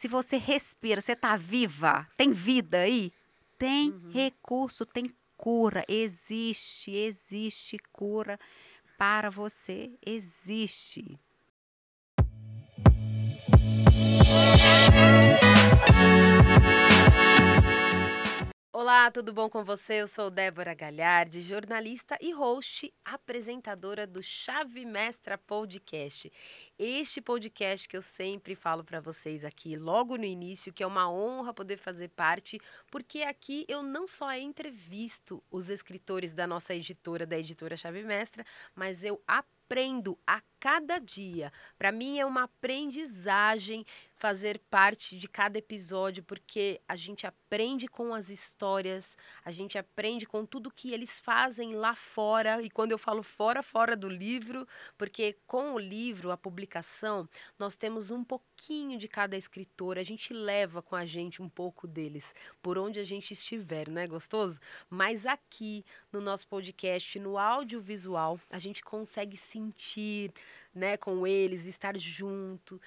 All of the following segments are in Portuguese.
Se você respira, você está viva, tem vida aí? Tem recurso, tem cura. Existe cura para você. Existe. Olá, tudo bom com você? Eu sou Débora Galhardi, jornalista e host, apresentadora do Chave Mestra Podcast. Este podcast que eu sempre falo para vocês aqui, logo no início, que é uma honra poder fazer parte, porque aqui eu não só entrevisto os escritores da nossa editora, da editora Chave Mestra, mas eu aprendo a cada dia. Para mim é uma aprendizagem fazer parte de cada episódio, porque a gente aprende com as histórias, a gente aprende com tudo que eles fazem lá fora, e quando eu falo fora, fora do livro, porque com o livro, a publicação, nós temos um pouquinho de cada escritor, a gente leva com a gente um pouco deles, por onde a gente estiver, não é gostoso? Mas aqui, no nosso podcast, no audiovisual, a gente consegue sentir, né, com eles, estar junto.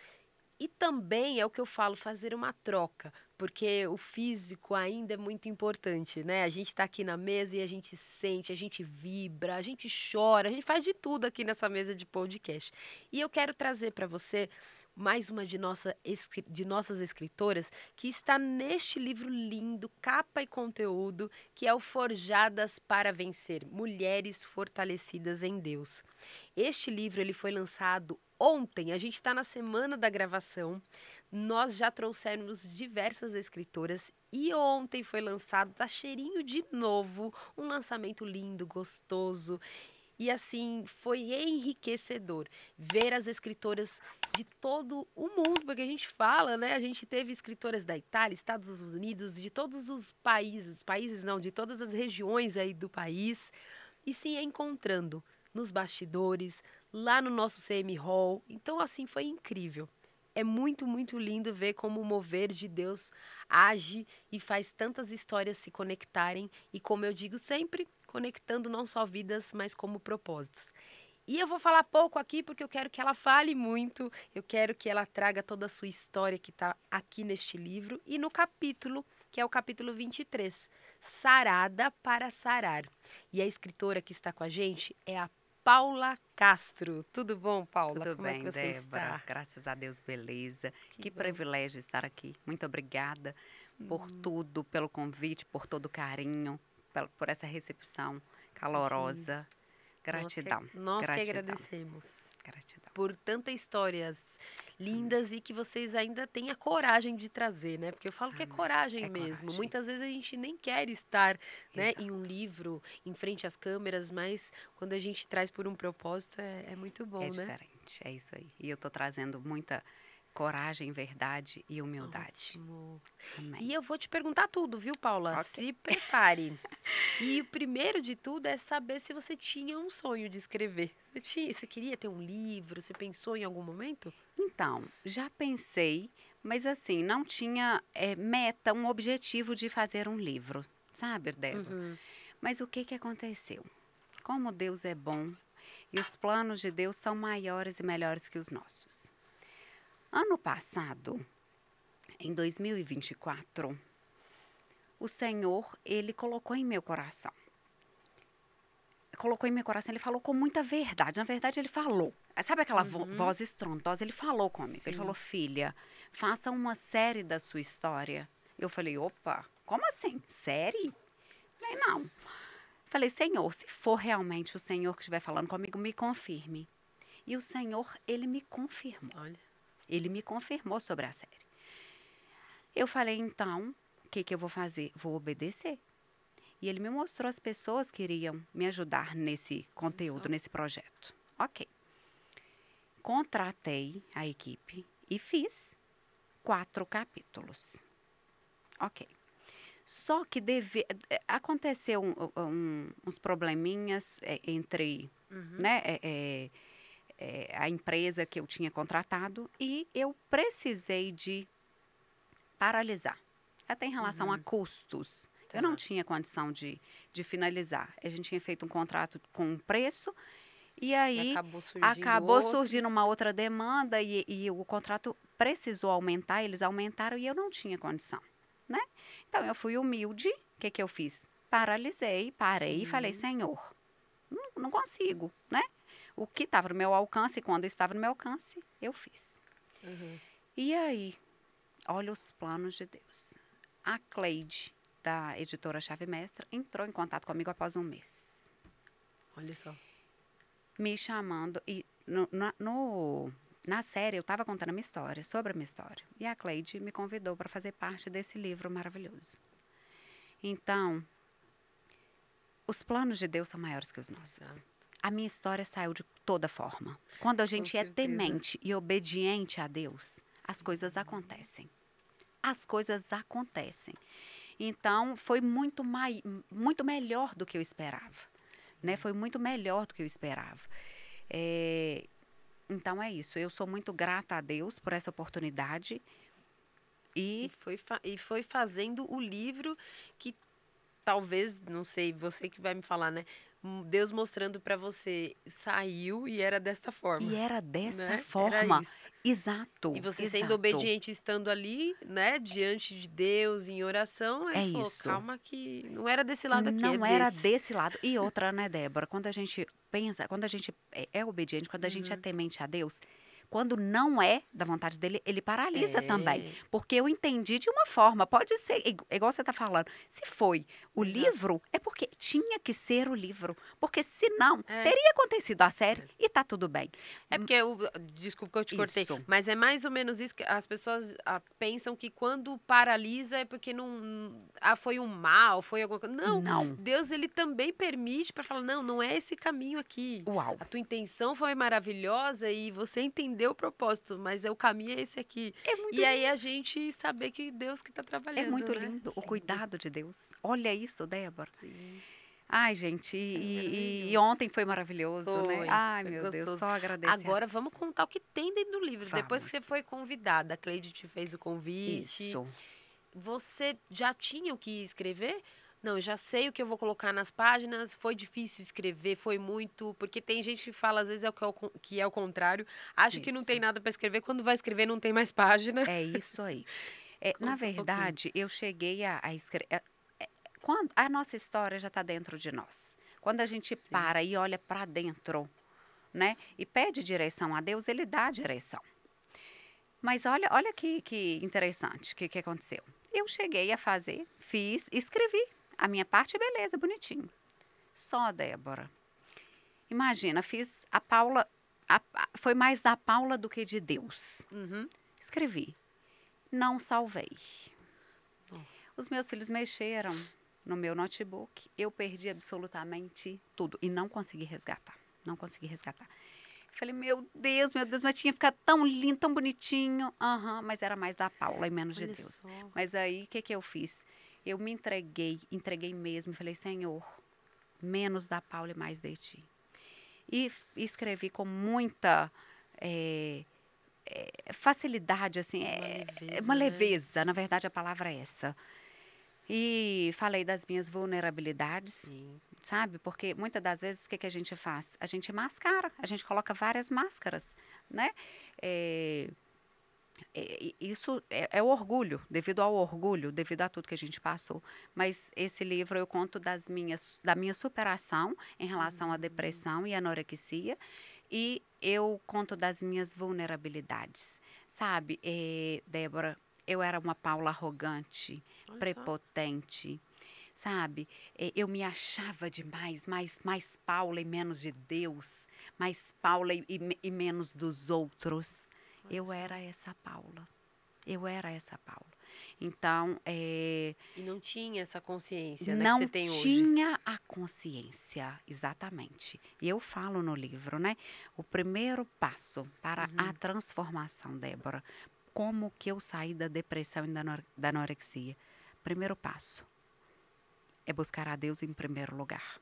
E também é o que eu falo, fazer uma troca, porque o físico ainda é muito importante, né? A gente está aqui na mesa e a gente sente, a gente vibra, a gente chora, a gente faz de tudo aqui nessa mesa de podcast. E eu quero trazer para você mais uma de nossas escritoras que está neste livro lindo, capa e conteúdo, que é o Forjadas para Vencer, Mulheres Fortalecidas em Deus. Este livro ele foi lançado ontem, a gente está na semana da gravação, nós já trouxemos diversas escritoras e ontem foi lançado, tá cheirinho de novo, um lançamento lindo, gostoso. E assim, foi enriquecedor ver as escritoras de todo o mundo, porque a gente fala, né? A gente teve escritoras da Itália, Estados Unidos, de todos os países não, de todas as regiões aí do país, e se encontrando nos bastidores, lá no nosso CM Hall. Então, assim, foi incrível. É muito, muito lindo ver como o mover de Deus age e faz tantas histórias se conectarem e, como eu digo sempre, conectando não só vidas, mas como propósitos. E eu vou falar pouco aqui porque eu quero que ela fale muito, eu quero que ela traga toda a sua história que está aqui neste livro e no capítulo, que é o capítulo 23, Sarada para Sarar. E a escritora que está com a gente é a Paula Castro. Tudo bom, Paula? Tudo Como é que bem, você Débora? está? Graças a Deus, beleza. Que bom. privilégio estar aqui. Muito obrigada por tudo, pelo convite, por todo o carinho, por essa recepção calorosa. Gratidão. Nós que Gratidão. agradecemos Gratidão. por tantas histórias lindas e que vocês ainda têm a coragem de trazer, né? Porque eu falo que é coragem É mesmo. coragem. Muitas vezes a gente nem quer estar, né, Exato. em um livro, em frente às câmeras, mas quando a gente traz por um propósito é muito bom, É né? diferente, é isso aí. E eu estou trazendo muita coragem, verdade e humildade. Ótimo. Amém. E eu vou te perguntar tudo, viu, Paula? Ok. Se prepare. E o primeiro de tudo é saber se você tinha um sonho de escrever. Você queria ter um livro? Você pensou em algum momento? Então, já pensei, mas assim, não tinha meta, um objetivo de fazer um livro, sabe, Débora? Mas o que que aconteceu? Como Deus é bom e os planos de Deus são maiores e melhores que os nossos. Ano passado, em 2024, o Senhor, Ele colocou em meu coração. Ele falou com muita verdade. Na verdade, Ele falou. Sabe aquela voz estrondosa? Ele falou comigo. Sim. Ele falou, filha, faça uma série da sua história. Eu falei, opa, como assim? Série? Falei, não. Falei, Senhor, se for realmente o Senhor que estiver falando comigo, me confirme. E o Senhor, Ele me confirmou. Olha. Ele me confirmou sobre a série. Eu falei, então, o que que eu vou fazer? Vou obedecer. E ele me mostrou as pessoas que iriam me ajudar nesse conteúdo, nesse projeto. Ok. Contratei a equipe e fiz 4 capítulos. Ok. Só que aconteceu uns probleminhas entre né, a empresa que eu tinha contratado e eu precisei de paralisar. Até em relação a custos. Tá. Eu não tinha condição de finalizar. A gente tinha feito um contrato com um preço E aí acabou surgindo uma outra demanda e o contrato precisou aumentar, eles aumentaram e eu não tinha condição, né? Então eu fui humilde, o que que eu fiz? Paralisei, parei e falei, Senhor, não consigo, né? O que estava no meu alcance, quando estava no meu alcance, eu fiz. E aí, olha os planos de Deus. A Cleide, da editora Chave Mestra, entrou em contato comigo após um mês. Olha só. Me chamando, e na série eu estava contando a minha história, sobre a minha história. E a Cleide me convidou para fazer parte desse livro maravilhoso. Então, os planos de Deus são maiores que os nossos. Exato. A minha história saiu de toda forma. Quando a gente é temente e obediente a Deus, as coisas acontecem. As coisas acontecem. Então, foi muito melhor do que eu esperava. Né? Foi muito melhor do que eu esperava. Então, é isso. Eu sou muito grata a Deus por essa oportunidade. E foi fazendo o livro que talvez, não sei, você que vai me falar, né? Deus mostrando para você, saiu e era dessa forma. E era dessa né? forma. Era isso. Exato. E você sendo obediente, estando ali, né, diante de Deus, em oração, ele falou, isso. Calma que não era desse lado aqui, não era desse lado. E outra, né, Débora, quando a gente pensa, quando a gente é obediente, quando a gente é temente a Deus, quando não é da vontade dele, ele paralisa também. Porque eu entendi de uma forma, pode ser, igual você está falando, se foi o livro, é porque tinha que ser o livro. Porque senão, teria acontecido a série e tá tudo bem. É porque, desculpa que eu te cortei, mas é mais ou menos isso que as pessoas pensam que quando paralisa é porque não foi um mal, foi alguma coisa. Não. Deus, ele também permite para falar, não é esse caminho aqui. Uau. A tua intenção foi maravilhosa e você entendeu o propósito, mas o caminho é esse aqui. E aí a gente saber que Deus que está trabalhando, é muito lindo o cuidado de Deus. Olha isso, Débora. Sim. Ai, gente, e ontem foi maravilhoso, né? Ai, meu Deus, só agradecer. Agora vamos contar o que tem dentro do livro. Depois que você foi convidada, a Cleide te fez o convite. Isso. Você já tinha o que escrever? Não, eu já sei o que eu vou colocar nas páginas. Foi difícil escrever, foi muito. Porque tem gente que fala, às vezes, que é o contrário. Acha que não tem nada para escrever. Quando vai escrever, não tem mais página. É isso aí. Na verdade, eu cheguei a escrever. Quando a nossa história já está dentro de nós. Quando a gente para e olha para dentro, né? E pede direção a Deus, ele dá a direção. Mas olha que interessante o que aconteceu. Eu cheguei a fazer, fiz, escrevi. A minha parte, beleza, bonitinho. Só, Débora. Imagina, fiz a Paula, foi mais da Paula do que de Deus. Escrevi. Não salvei. Os meus filhos mexeram no meu notebook, eu perdi absolutamente tudo e não consegui resgatar. Falei, meu Deus, mas tinha ficado tão lindo, tão bonitinho. Mas era mais da Paula e menos de Deus. Mas aí, o que eu fiz? Eu me entreguei mesmo. Falei, Senhor, menos da Paula e mais de Ti. E escrevi com muita facilidade, assim, uma leveza, na verdade a palavra é essa. E falei das minhas vulnerabilidades, sabe? Porque muitas das vezes o que a gente faz? A gente mascara, a gente coloca várias máscaras, né? Isso é o orgulho, devido ao orgulho, devido a tudo que a gente passou. Mas esse livro eu conto da minha superação em relação à depressão e anorexia. E eu conto das minhas vulnerabilidades, sabe? Débora, eu era uma Paula arrogante, prepotente, sabe? Eu me achava demais, mais Paula e menos de Deus, mais Paula e menos dos outros. Eu era essa Paula. Então, E não tinha essa consciência, né, não que você tem hoje. tinha a consciência, exatamente. E eu falo no livro, né? O primeiro passo para a transformação, Débora. Como que eu saí da depressão e da anorexia? Primeiro passo é buscar a Deus em primeiro lugar.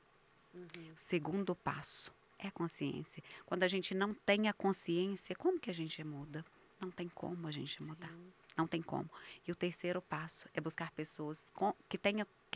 O segundo passo é a consciência. Quando a gente não tem a consciência, como que a gente muda? Não tem como a gente mudar. Não tem como. E o terceiro passo é buscar pessoas que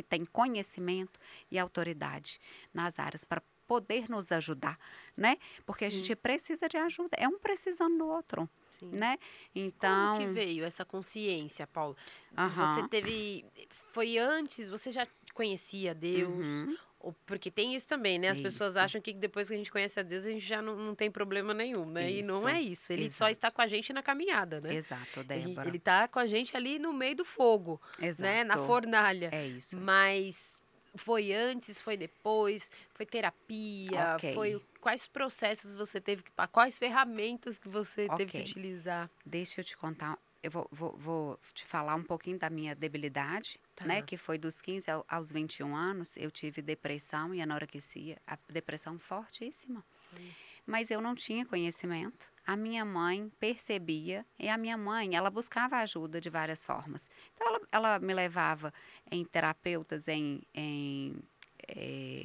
têm conhecimento e autoridade nas áreas para poder nos ajudar, né? Porque a gente precisa de ajuda, é um precisando do outro, Sim. né? Como Então, que veio essa consciência, Paula? Você aham, teve, foi antes, você já conhecia Deus? uhum, Porque tem isso também, né? As pessoas isso, acham que depois que a gente conhece a Deus, a gente já não tem problema nenhum, né? E não isso, é isso. Ele só está exato, com a gente na caminhada, né? exato, Débora, Ele tá com a gente ali no meio do fogo, né? Na exato, fornalha. é isso, Mas foi antes, foi depois, foi terapia, ok, quais processos você teve que, quais ferramentas que você teve que ok. utilizar? Deixa eu te contar, eu vou te falar um pouquinho da minha debilidade, né? Tá. Que foi dos 15 aos 21 anos, eu tive depressão e anorexia, a depressão fortíssima. Olha. Mas eu não tinha conhecimento. A minha mãe percebia e a minha mãe, ela buscava ajuda de várias formas. Então, ela me levava em terapeutas,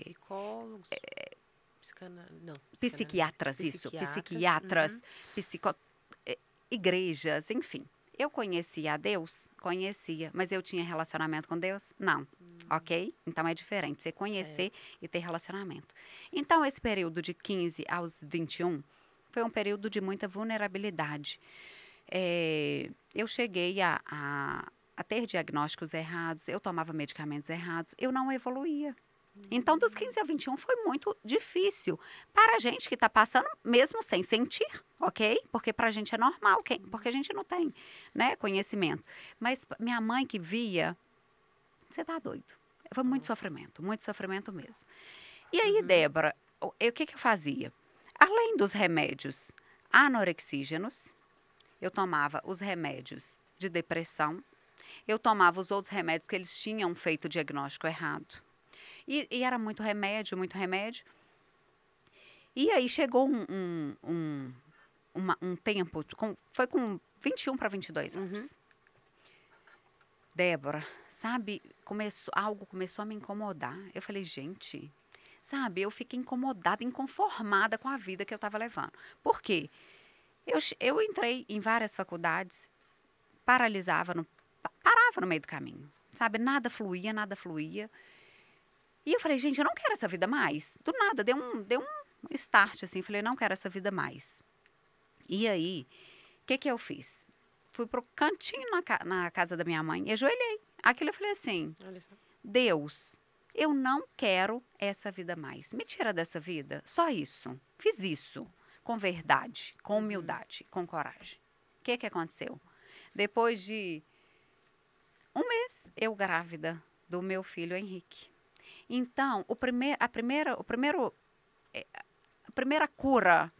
Psicólogos, não, psiquiatras, isso, psiquiatras. psiquiatras, psico, igrejas, enfim. Eu conhecia a Deus? Conhecia. Mas eu tinha relacionamento com Deus? Não. Ok? Então é diferente você conhecer Certo. e ter relacionamento. Então, esse período de 15 aos 21 foi um período de muita vulnerabilidade. Eu cheguei a ter diagnósticos errados, eu tomava medicamentos errados, eu não evoluía. Então, dos 15 a 21 foi muito difícil para a gente que está passando, mesmo sem sentir, ok? Porque para a gente é normal, porque a gente não tem, né, conhecimento. Mas minha mãe que via, você tá doido. Foi Nossa. muito sofrimento mesmo. E aí, Débora, o que eu fazia? Além dos remédios anorexígenos, eu tomava os remédios de depressão, eu tomava os outros remédios que eles tinham feito o diagnóstico errado. E era muito remédio, muito remédio. E aí chegou um tempo, foi com 21 para 22 anos. Débora, sabe, algo começou a me incomodar. Eu falei, gente, sabe, eu fiquei incomodada, inconformada com a vida que eu estava levando. Por quê? Eu entrei em várias faculdades, parava no meio do caminho, sabe, nada fluía, nada fluía. E eu falei, gente, eu não quero essa vida mais. Do nada, deu um start, assim, falei, não quero essa vida mais. E aí, o que eu fiz? Fui pro cantinho na casa da minha mãe e ajoelhei. Aquilo eu falei assim, Olha só. Deus, eu não quero essa vida mais. Me tira dessa vida, só isso. Fiz isso, com verdade, com humildade, com coragem. O que aconteceu? Depois de um mês, eu grávida do meu filho Henrique. Então, a primeira cura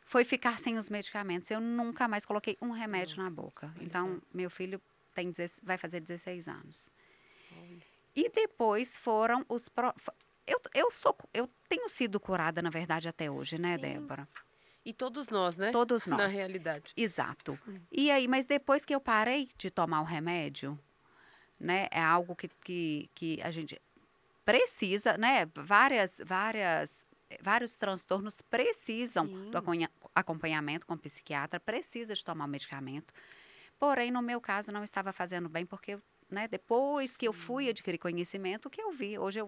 foi ficar sem os medicamentos. Eu nunca mais coloquei um remédio na Nossa, boca. olha Então, só. meu filho vai fazer 16 anos. Olha. E depois foram os... Eu tenho sido curada, na verdade, até hoje, né, Sim. Débora? E todos nós, né? Todos Na nós. realidade. Exato. E aí, mas depois que eu parei de tomar o remédio, né, é algo que a gente precisa, né? Vários transtornos precisam do Sim. acompanhamento com o psiquiatra, precisa de tomar o medicamento. Porém, no meu caso, não estava fazendo bem, porque, né, depois que eu fui adquirir conhecimento, o que eu vi. Hoje,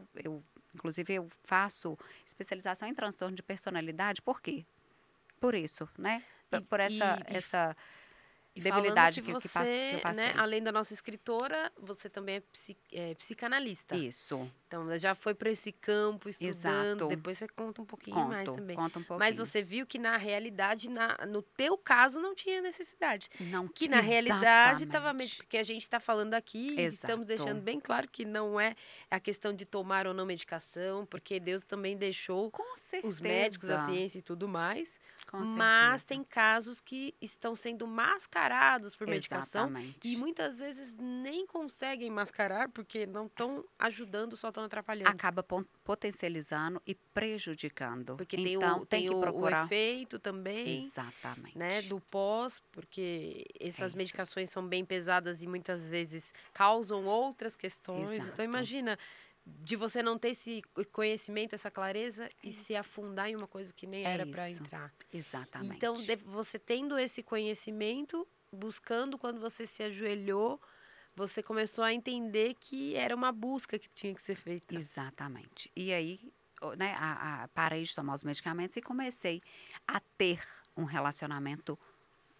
inclusive, eu faço especialização em transtorno de personalidade. Por quê? Por isso, né? E, Por e, e essa E falando que debilidade que eu você, né, passei. além da nossa escritora, você também é, psicanalista. Isso, Então, já foi para esse campo estudando, exato. depois você conta um pouquinho mais também. Conta um Mas pouquinho. você viu que na realidade, no teu caso, não tinha necessidade. Não, Que na realidade estava, exatamente. porque a gente está falando aqui, estamos deixando Exato. bem claro que não é a questão de tomar ou não medicação, porque Deus também deixou Com os médicos, a certeza. ciência e tudo mais. Com Mas certeza. tem casos que estão sendo mascarados por medicação e Exatamente. muitas vezes nem conseguem mascarar porque não estão ajudando, só estão atrapalhando. Acaba potencializando e prejudicando. Porque Então, tem que o procurar. efeito também, né, Exatamente. do pós, porque É essas isso. medicações são bem pesadas e muitas vezes causam outras questões. Então, Exato. imagina de você não ter esse conhecimento, essa clareza e se isso. afundar em uma coisa que nem É era para isso. entrar. Exatamente. Então, você tendo esse conhecimento, buscando quando você se ajoelhou, você começou a entender que era uma busca que tinha que ser feita. Exatamente. E aí, né, parei de tomar os medicamentos e comecei a ter um relacionamento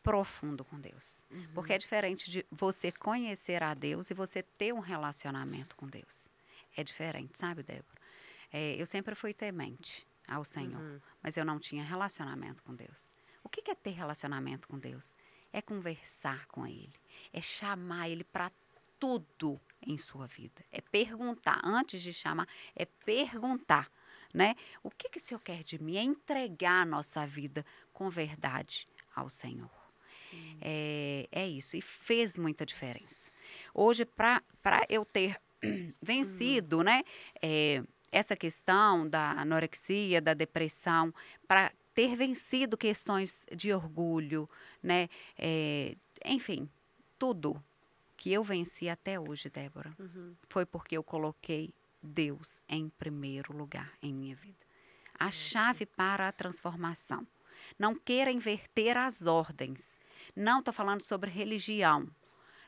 profundo com Deus. Porque é diferente de você conhecer a Deus e você ter um relacionamento com Deus. É diferente, sabe, Débora? Eu sempre fui temente ao Senhor, mas eu não tinha relacionamento com Deus. O que é ter relacionamento com Deus? É conversar com Ele, é chamar Ele para tudo em sua vida. É perguntar, antes de chamar, é perguntar, né? O que o Senhor quer de mim? É entregar a nossa vida com verdade ao Senhor. É isso, e fez muita diferença. Hoje, para eu ter vencido, né, essa questão da anorexia, da depressão, para ter vencido questões de orgulho, né, enfim, tudo que eu venci até hoje, Débora, foi porque eu coloquei Deus em primeiro lugar em minha vida. A chave para a transformação. Não queira inverter as ordens. Não estou falando sobre religião.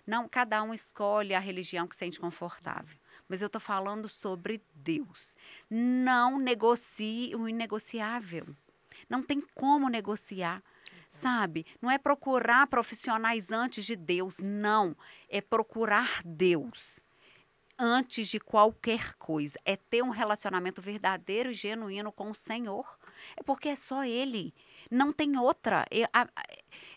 Não, cada um escolhe a religião que se sente confortável. Mas eu estou falando sobre Deus. Não negocie o inegociável. Não tem como negociar, sabe? Não é procurar profissionais antes de Deus, não. É procurar Deus antes de qualquer coisa. É ter um relacionamento verdadeiro e genuíno com o Senhor. É porque é só Ele. Não tem outra.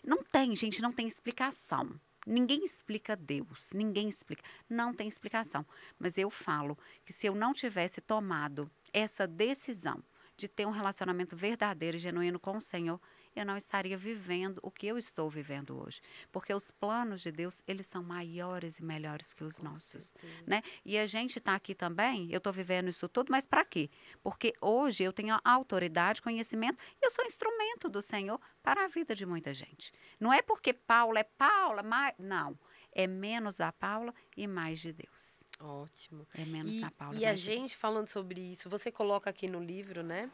Não tem, gente, não tem explicação. Ninguém explica Deus, ninguém explica. Não tem explicação. Mas eu falo que se eu não tivesse tomado essa decisão de ter um relacionamento verdadeiro e genuíno com o Senhor, eu não estaria vivendo o que eu estou vivendo hoje. Porque os planos de Deus, eles são maiores e melhores que os nossos, né? E a gente está aqui também, eu estou vivendo isso tudo, mas para quê? Porque hoje eu tenho autoridade, conhecimento, e eu sou instrumento do Senhor para a vida de muita gente. Não é porque Paula é Paula, mas não. É menos da Paula e mais de Deus. Ótimo. É menos da Paula e e a mais de gente Deus. falando sobre isso, você coloca aqui no livro, né?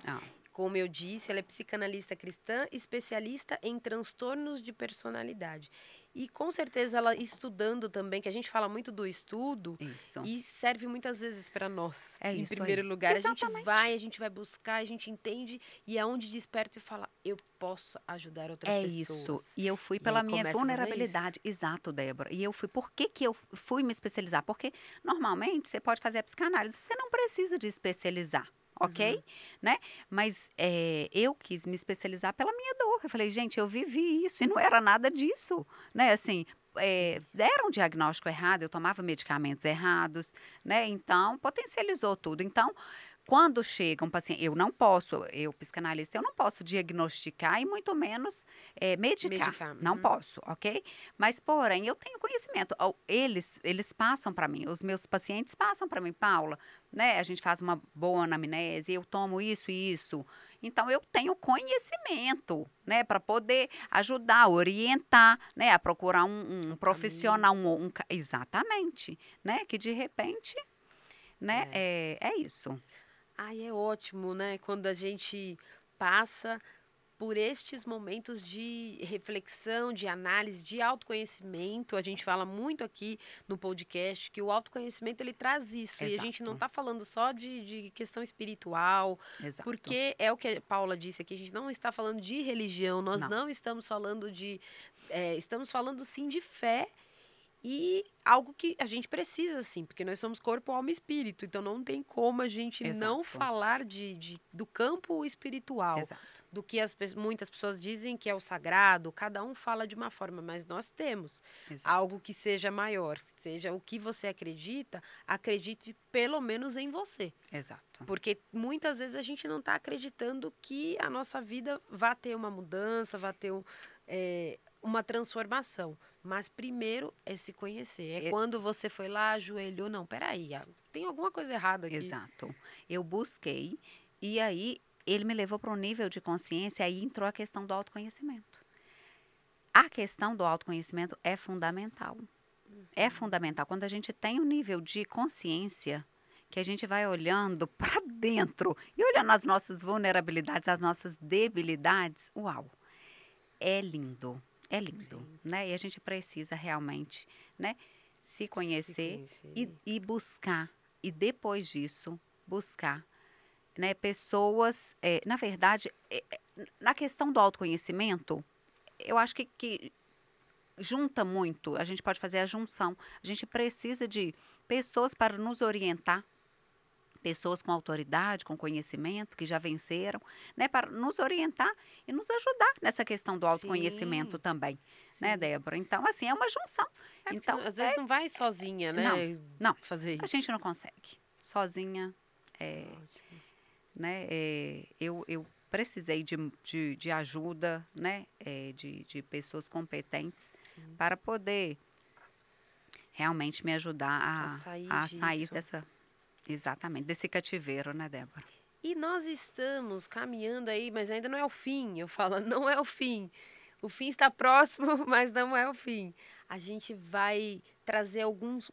Como eu disse, ela é psicanalista cristã, especialista em transtornos de personalidade. E com certeza ela estudando também, que a gente fala muito do estudo, Isso. e serve muitas vezes para nós, em isso primeiro aí. lugar. Exatamente. A gente vai buscar, a gente entende, e é onde desperta e fala, eu posso ajudar outras pessoas. Isso. E eu fui E pela aí minha começa a fazer vulnerabilidade. Exato, Débora. E eu fui. Por que eu fui me especializar? Porque normalmente você pode fazer a psicanálise, você não precisa de especializar. Ok? Né? Mas eu quis me especializar pela minha dor. Eu falei, gente, eu vivi isso e não era nada disso. Né? Assim, deram um diagnóstico errado, eu tomava medicamentos errados, né? Então, potencializou tudo. Então, quando chega um paciente, eu psicanalista, eu não posso diagnosticar e muito menos medicar. Não posso, ok? Mas, porém, eu tenho conhecimento. Eles passam para mim, os meus pacientes passam para mim, Paula, né? A gente faz uma boa anamnese, eu tomo isso e isso. Então, eu tenho conhecimento, né? Para poder ajudar, orientar, né? A procurar um profissional, exatamente, né? Que de repente, né? É isso. Ai, é ótimo, né? Quando a gente passa por estes momentos de reflexão, de análise, de autoconhecimento. A gente fala muito aqui no podcast que o autoconhecimento ele traz isso. Exato. E a gente não está falando só de questão espiritual, Exato. porque é o que a Paula disse aqui, a gente não está falando de religião, nós não estamos falando estamos falando sim de fé. E algo que a gente precisa, sim, porque nós somos corpo, alma e espírito. Então, não tem como a gente não falar do campo espiritual. Exato. Do que muitas pessoas dizem que é o sagrado. Cada um fala de uma forma, mas nós temos algo que seja maior. Seja o que você acredita, acredite pelo menos em você. Exato. Porque muitas vezes a gente não está acreditando que a nossa vida vai ter uma mudança, vai ter uma transformação. Mas primeiro é se conhecer. Quando você foi lá, ajoelhou, não, peraí, tem alguma coisa errada aqui. Exato. Eu busquei e aí ele me levou para um nível de consciência, aí entrou a questão do autoconhecimento. A questão do autoconhecimento é fundamental. É fundamental. Quando a gente tem um nível de consciência, que a gente vai olhando para dentro e olhando as nossas vulnerabilidades, as nossas debilidades, uau, é lindo. É lindo, né? E a gente precisa realmente, né, se conhecer. E buscar. E depois disso, buscar né, pessoas, na verdade, na questão do autoconhecimento, eu acho que junta muito, a gente pode fazer a junção. A gente precisa de pessoas para nos orientar, pessoas com autoridade, com conhecimento, que já venceram, né, para nos orientar e nos ajudar nessa questão do autoconhecimento Sim, também, né, sim. Débora? Então, assim, é uma junção. É porque Então, às vezes não vai sozinha, não, né, não, fazer a isso. gente não consegue. Sozinha, Ótimo. né, eu precisei de ajuda, né, de pessoas competentes Sim. para poder realmente me ajudar A sair a sair disso. dessa, exatamente, desse cativeiro, né, Débora? E nós estamos caminhando aí, mas ainda não é o fim. Eu falo, não é o fim. O fim está próximo, mas não é o fim. A gente vai trazer alguns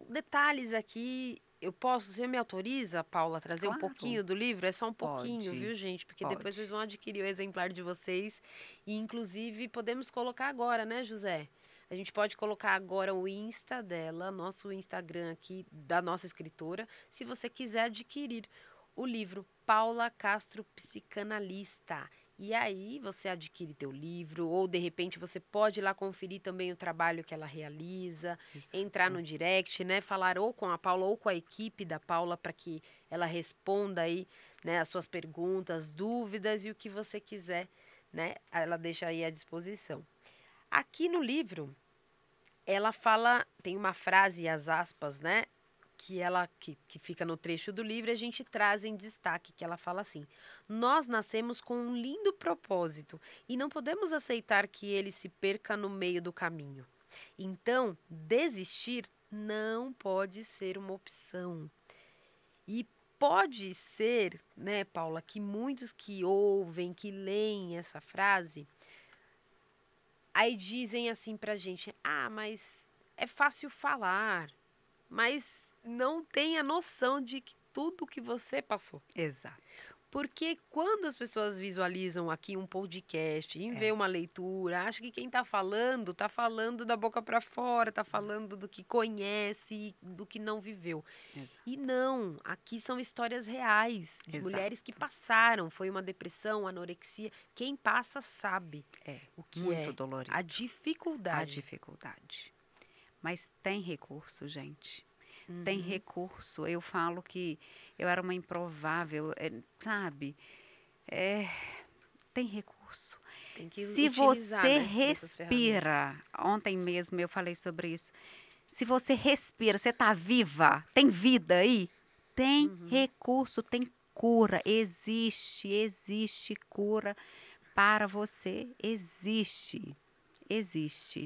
detalhes aqui. Eu posso, você me autoriza, Paula, a trazer um Claro, pouquinho do livro? É só um pouquinho, pode, viu, gente? Porque depois vocês pode. vão adquirir o exemplar de vocês. E, inclusive, podemos colocar agora, né, José? A gente pode colocar agora o Insta dela, nosso Instagram aqui, da nossa escritora, se você quiser adquirir o livro Paula Castro Psicanalista. E aí você adquire teu livro, ou de repente você pode ir lá conferir também o trabalho que ela realiza, entrar Exato. no direct, né, falar ou com a Paula ou com a equipe da Paula para que ela responda aí, né, as suas perguntas, dúvidas e o que você quiser, né, ela deixa aí à disposição. Aqui no livro, ela fala, tem uma frase, as aspas, né, que fica no trecho do livro, a gente traz em destaque, que ela fala assim: nós nascemos com um lindo propósito e não podemos aceitar que ele se perca no meio do caminho. Então, desistir não pode ser uma opção. E pode ser, né, Paula, que muitos que ouvem, que leem essa frase, aí dizem assim pra gente: ah, mas é fácil falar, mas não tem a noção de que tudo que você passou. Exato. Porque quando as pessoas visualizam aqui um podcast, em ver É, uma leitura, acha que quem está falando da boca para fora, está falando do que conhece, do que não viveu. E exato. não, aqui são histórias reais de mulheres que Exato. passaram, foi uma depressão, anorexia. Quem passa sabe É o que muito é a dolorido. A dificuldade. dificuldade. Mas tem recurso, gente. Tem Uhum. recurso. Eu falo que eu era uma improvável, sabe? É, tem recurso. Tem que Se utilizar, você né, dessas ferramentas. respira, ontem mesmo eu falei sobre isso. Se você respira, você está viva, tem vida aí, tem Uhum. recurso, tem cura, existe cura para você, existe.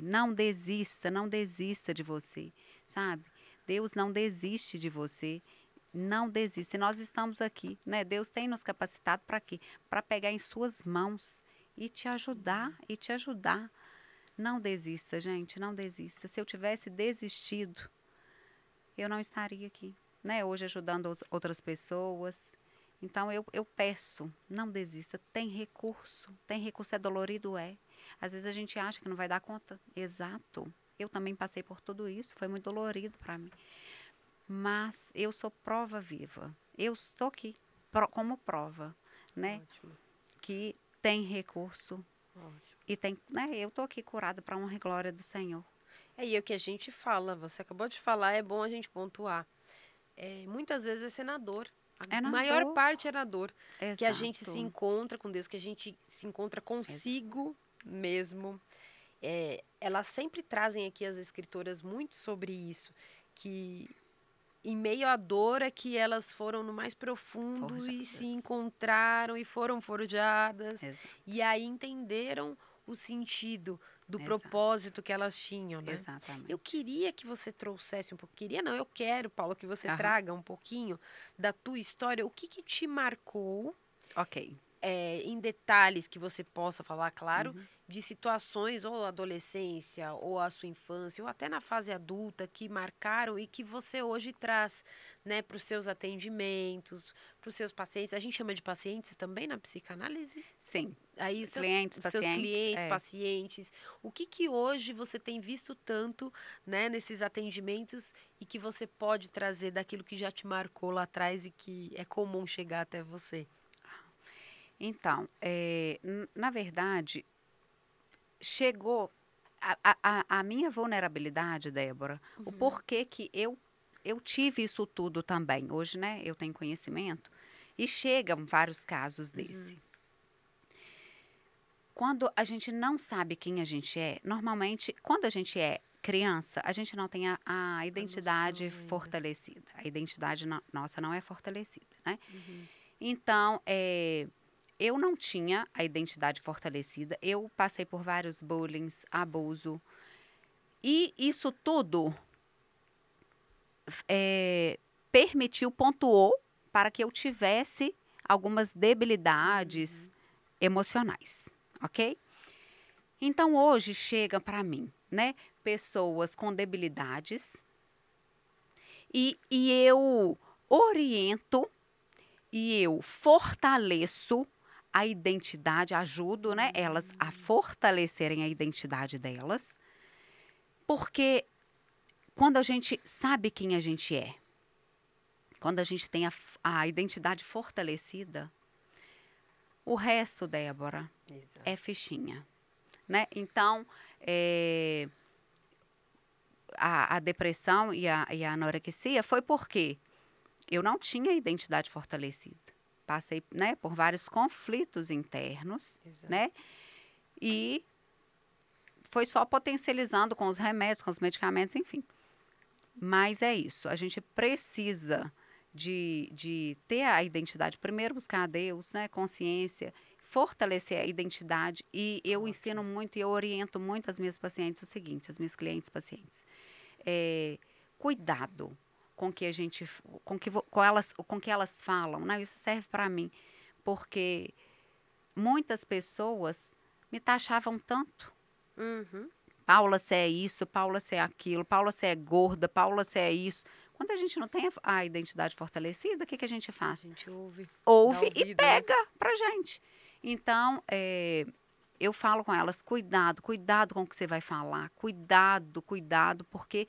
Não desista de você, sabe? Deus não desiste de você. Não desista. E nós estamos aqui, né? Deus tem nos capacitado para quê? Para pegar em suas mãos e te ajudar, e te ajudar. Não desista, gente, não desista. Se eu tivesse desistido, eu não estaria aqui, né? Hoje ajudando outras pessoas. Então eu peço, não desista. Tem recurso, é dolorido, é. Às vezes a gente acha que não vai dar conta. Exato. Eu também passei por tudo isso, foi muito dolorido para mim. Mas eu sou prova viva. Eu estou aqui como prova, né? Ótimo, Que tem recurso ótimo. e tem, né? Eu estou aqui curada para honra e glória do Senhor. É, e é o que a gente fala, você acabou de falar, é bom a gente pontuar. É, muitas vezes é senador. A É na maior dor. parte é na dor. Que a gente Exato. se encontra com Deus, que a gente se encontra consigo mesmo. É, elas sempre trazem aqui as escritoras muito sobre isso. Que em meio à dor é que elas foram no mais profundo e se Forjadas. encontraram e foram forjadas. Exato. E aí entenderam o sentido do Exato. propósito que elas tinham, né? Eu Exatamente. queria que você trouxesse um pouco, queria não, eu quero, Paulo, que você Aham. traga um pouquinho da tua história, o que te marcou, Ok. em detalhes que você possa falar, claro, Uhum. de situações, ou adolescência, ou a sua infância, ou até na fase adulta, que marcaram e que você hoje traz, né, para os seus atendimentos, para os seus pacientes. A gente chama de pacientes também na psicanálise? Sim. Aí Clientes, os seus pacientes, clientes, pacientes, o que que hoje você tem visto tanto, né, nesses atendimentos e que você pode trazer daquilo que já te marcou lá atrás e que é comum chegar até você? Então, na verdade, chegou a minha vulnerabilidade, Débora, o porquê que eu tive isso tudo também. Hoje, né, eu tenho conhecimento e chegam vários casos desse. Quando a gente não sabe quem a gente é, normalmente, quando a gente é criança, a gente não tem a identidade noção ainda. fortalecida. A identidade nossa não é fortalecida, né? Então, eu não tinha a identidade fortalecida. Eu passei por vários bullying, abuso. E isso tudo permitiu, pontuou para que eu tivesse algumas debilidades emocionais, ok? Então, hoje chega para mim, né, pessoas com debilidades e eu oriento e eu fortaleço a identidade, ajudo, né, elas a fortalecerem a identidade delas, porque quando a gente sabe quem a gente é, quando a gente tem a identidade fortalecida, o resto, Débora, é fichinha, né? Então, a depressão e a anorexia foi porque eu não tinha identidade fortalecida. Passei, né, por vários conflitos internos, né? E foi só potencializando com os remédios, com os medicamentos, enfim. Mas é isso, a gente precisa de ter a identidade, primeiro buscar a Deus, né, consciência, fortalecer a identidade. E eu ensino muito e eu oriento muito as minhas pacientes o seguinte, as minhas clientes pacientes. Cuidado com que a gente, com que elas falam, né? Isso serve para mim, porque muitas pessoas me taxavam tanto. Paula, você é isso, Paula, você é aquilo, Paula, você é gorda, Paula, você é isso. Quando a gente não tem a identidade fortalecida, o que a gente faz? A gente ouve. Ouve e pega pra gente. Então, eu falo com elas, cuidado, cuidado com o que você vai falar, cuidado, cuidado, porque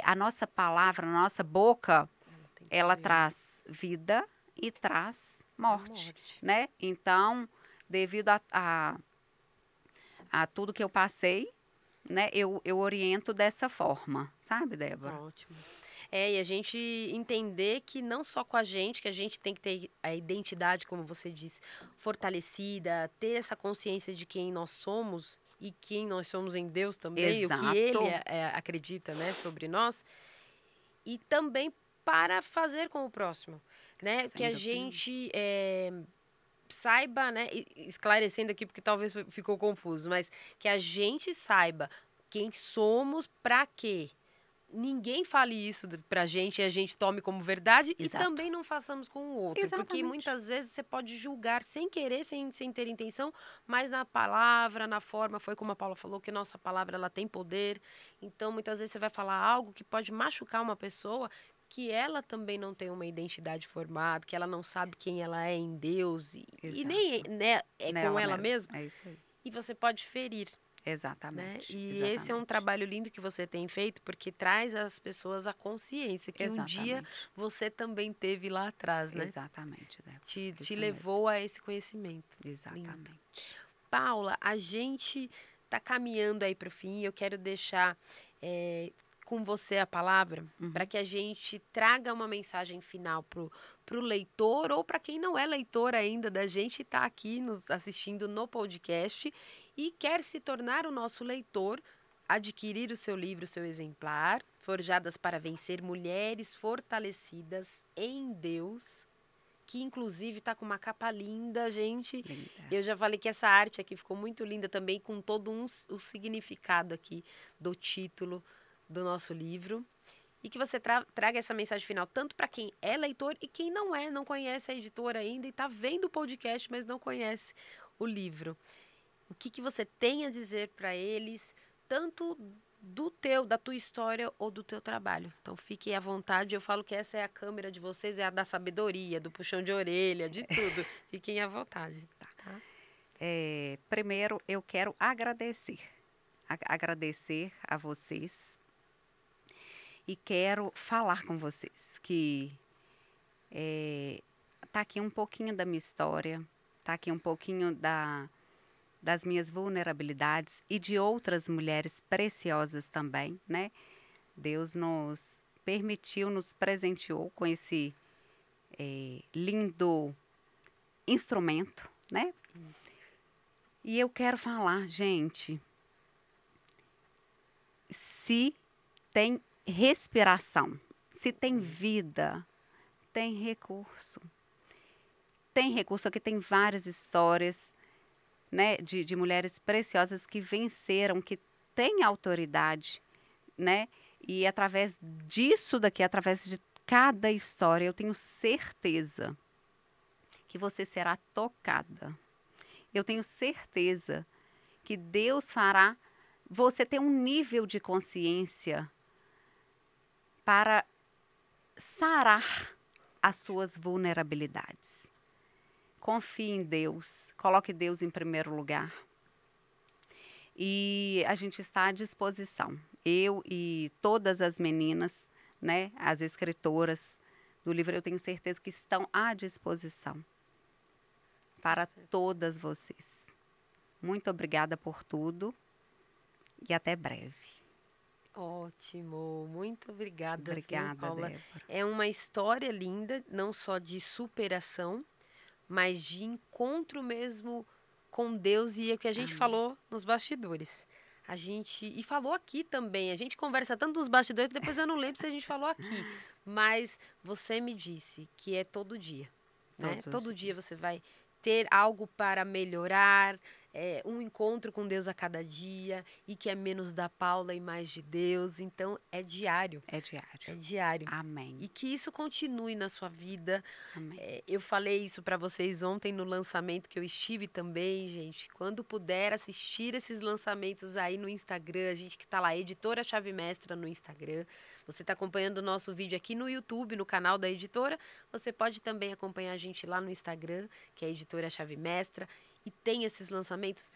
a nossa palavra, a nossa boca, ela traz vida e traz morte, né? Então, devido a tudo que eu passei, né, eu oriento dessa forma, sabe, Débora? Ótimo. E a gente entender que não só com a gente, que a gente tem que ter a identidade, como você disse, fortalecida, ter essa consciência de quem nós somos e quem nós somos em Deus também, Exato. o que Ele acredita, né, sobre nós, e também para fazer com o próximo, né, Sem que a dúvida. gente saiba, né, esclarecendo aqui porque talvez ficou confuso, mas que a gente saiba quem somos, para quê? Ninguém fale isso pra gente e a gente tome como verdade. Exato. E também não façamos com o outro. Exatamente. Porque muitas vezes você pode julgar sem querer, sem ter intenção, mas na palavra, na forma, foi como a Paula falou, que nossa palavra ela tem poder. Então, muitas vezes você vai falar algo que pode machucar uma pessoa que ela também não tem uma identidade formada, que ela não sabe quem ela é em Deus e nem né, é Nela com ela mesma. É isso aí. E você pode ferir. Exatamente. Né? E exatamente. esse é um trabalho lindo que você tem feito, porque traz às pessoas a consciência que um dia você também teve lá atrás, né? Exatamente, Débora. Te levou a esse conhecimento. Exatamente. Lindo. Paula, a gente está caminhando aí para o fim. Eu quero deixar com você a palavra para que a gente traga uma mensagem final para o leitor ou para quem não é leitor ainda da gente está aqui nos assistindo no podcast e quer se tornar o nosso leitor, adquirir o seu livro, o seu exemplar, Forjadas para Vencer, Mulheres Fortalecidas em Deus, que inclusive está com uma capa linda, gente. Linda. Eu já falei que essa arte aqui ficou muito linda também, com todo o significado aqui do título do nosso livro. E que você traga essa mensagem final, tanto para quem é leitor e quem não não conhece a editora ainda e está vendo o podcast, mas não conhece o livro. o que você tem a dizer para eles, tanto da tua história ou do teu trabalho. Então, fiquem à vontade. Eu falo que essa é a câmera de vocês, é a da sabedoria, do puxão de orelha, de tudo. Fiquem à vontade, tá? Primeiro, eu quero agradecer a vocês e quero falar com vocês que tá aqui um pouquinho da minha história, tá aqui um pouquinho das minhas vulnerabilidades e de outras mulheres preciosas também, né? Deus nos permitiu, nos presenteou com esse lindo instrumento, né? E eu quero falar, gente, se tem respiração, se tem vida, tem recurso. Tem recurso, aqui tem várias histórias, né, de mulheres preciosas que venceram, que têm autoridade, né? E através disso daqui, através de cada história, eu tenho certeza que você será tocada. Eu tenho certeza que Deus fará você ter um nível de consciência para sarar as suas vulnerabilidades. Confie em Deus, coloque Deus em primeiro lugar. E a gente está à disposição. Eu e todas as meninas, né, as escritoras do livro, eu tenho certeza que estão à disposição para todas vocês. Muito obrigada por tudo e até breve. Ótimo, muito obrigada. Obrigada, Paula. Débora. É uma história linda, não só de superação, mas de encontro mesmo com Deus, e é o que a gente falou nos bastidores. E falou aqui também, a gente conversa tanto nos bastidores, depois eu não lembro se a gente falou aqui, mas você me disse que é todo dia, né? Todo dia você vai ter algo para melhorar, um encontro com Deus a cada dia, e que é menos da Paula e mais de Deus. Então, é diário. É diário. É diário. Amém. E que isso continue na sua vida. Amém. Eu falei isso para vocês ontem no lançamento que eu estive também, gente. Quando puder assistir esses lançamentos aí no Instagram, a gente que tá lá, Editora Chave Mestra no Instagram. Você está acompanhando o nosso vídeo aqui no YouTube, no canal da editora. Você pode também acompanhar a gente lá no Instagram, que é a Editora Chave Mestra. E tem esses lançamentos.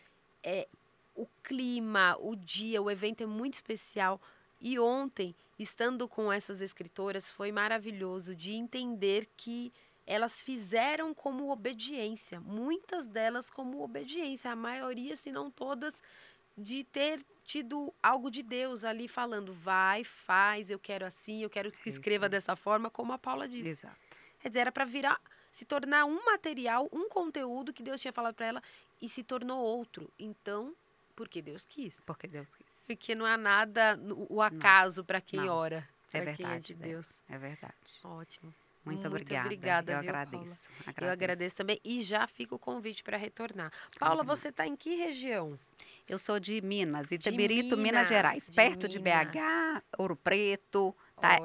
O clima, o dia, o evento é muito especial. E ontem, estando com essas escritoras, foi maravilhoso de entender que elas fizeram como obediência. Muitas delas como obediência. A maioria, se não todas, de ter tido algo de Deus ali falando, vai, faz, eu quero assim, eu quero que escreva dessa forma, como a Paula disse. Exato. Quer dizer, era se tornar um material, um conteúdo que Deus tinha falado para ela e se tornou outro. Então, porque Deus quis. Porque Deus quis. Porque não há nada, o acaso para quem ora. É verdade, quem é de Deus. É verdade. Ótimo. Muito obrigada. Eu agradeço. Eu agradeço também e já fica o convite para retornar. Paula, você está em que região? Eu sou de Minas, Itabirito, Minas Gerais, perto de BH, Ouro Preto, tá?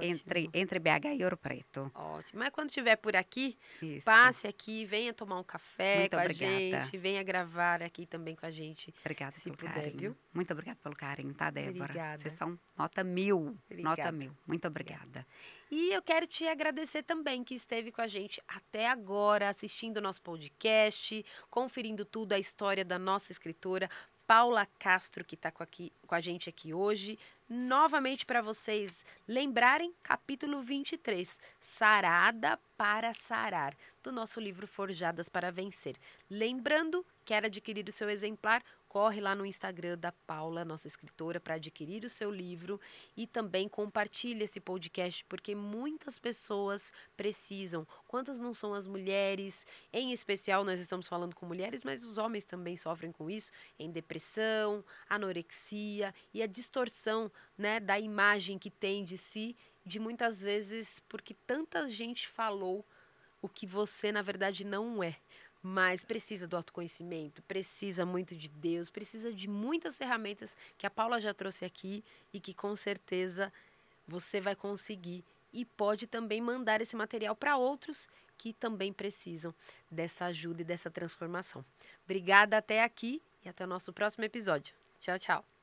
Entre BH e Ouro Preto. Ótimo. Mas quando estiver por aqui, passe aqui, venha tomar um café Muito com obrigada. A gente, venha gravar aqui também com a gente. Obrigada se pelo puder, carinho. Viu? Muito obrigada pelo carinho, tá, Débora? Obrigada. Vocês são nota 1000. Obrigada. Nota 1000. Muito obrigada. E eu quero te agradecer também que esteve com a gente até agora, assistindo o nosso podcast, conferindo tudo, a história da nossa escritora, Paula Castro, que está com a gente aqui hoje. Novamente para vocês lembrarem, capítulo 23, Sarada para Sarar, do nosso livro Forjadas para Vencer. Lembrando, quer adquirir o seu exemplar, corre lá no Instagram da Paula, nossa escritora, para adquirir o seu livro e também compartilhe esse podcast, porque muitas pessoas precisam. Quantas não são as mulheres? Em especial, nós estamos falando com mulheres, mas os homens também sofrem com isso, em depressão, anorexia e a distorção, né, da imagem que tem de si, de muitas vezes porque tanta gente falou o que você, na verdade, não é. Mas precisa do autoconhecimento, precisa muito de Deus, precisa de muitas ferramentas que a Paula já trouxe aqui e que com certeza você vai conseguir e pode também mandar esse material para outros que também precisam dessa ajuda e dessa transformação. Obrigada até aqui e até o nosso próximo episódio. Tchau, tchau.